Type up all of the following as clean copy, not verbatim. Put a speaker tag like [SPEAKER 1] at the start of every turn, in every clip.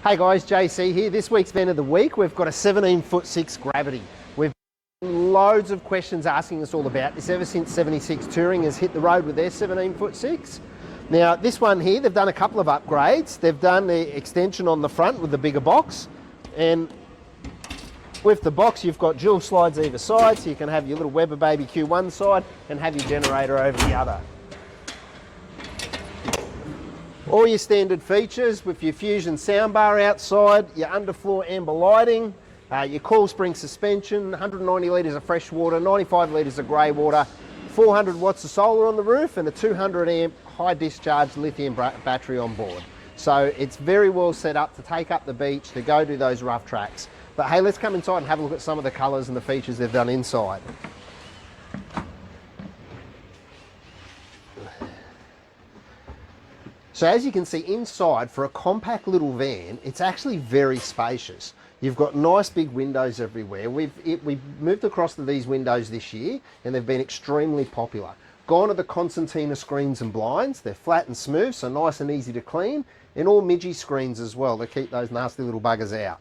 [SPEAKER 1] Hey guys, JC here. This week's van of the week, we've got a 17'6" Gravity. We've got loads of questions asking us all about this ever since 76 Touring has hit the road with their 17'6". Now this one here, they've done a couple of upgrades. They've done the extension on the front with the bigger box, and with the box you've got dual slides either side, so you can have your little Weber Baby Q one side and have your generator over the other. All your standard features with your Fusion soundbar outside, your underfloor amber lighting, your coil spring suspension, 190 litres of fresh water, 95 litres of grey water, 400 watts of solar on the roof, and a 200 amp high discharge lithium battery on board. So it's very well set up to take up the beach, to go do those rough tracks. But hey, let's come inside and have a look at some of the colours and the features they've done inside. So as you can see inside, for a compact little van, it's actually very spacious. You've got nice big windows everywhere. We've moved across to these windows this year and they've been extremely popular. Gone to the concertina screens and blinds. They're flat and smooth, so nice and easy to clean. And all midgie screens as well to keep those nasty little buggers out.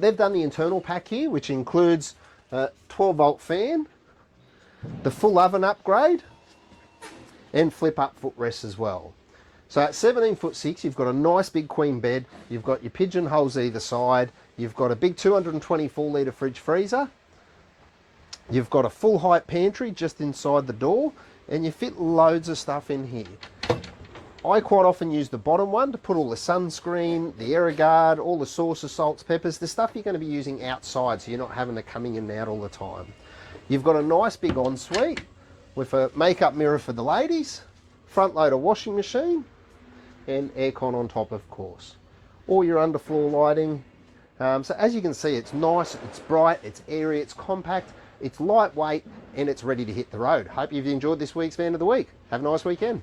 [SPEAKER 1] They've done the internal pack here, which includes a 12-volt fan, the full oven upgrade, and flip-up footrests as well. So at 17'6", you've got a nice big queen bed, you've got your pigeonholes either side, you've got a big 224 litre fridge freezer, you've got a full height pantry just inside the door, and you fit loads of stuff in here. I quite often use the bottom one to put all the sunscreen, the AeroGuard, all the sauces, salts, peppers, the stuff you're going to be using outside so you're not having to come in and out all the time. You've got a nice big ensuite with a makeup mirror for the ladies, front loader washing machine, and aircon on top, of course. All your underfloor lighting. So as you can see, it's nice, it's bright, it's airy, it's compact, it's lightweight, and it's ready to hit the road. Hope you've enjoyed this week's van of the week. Have a nice weekend.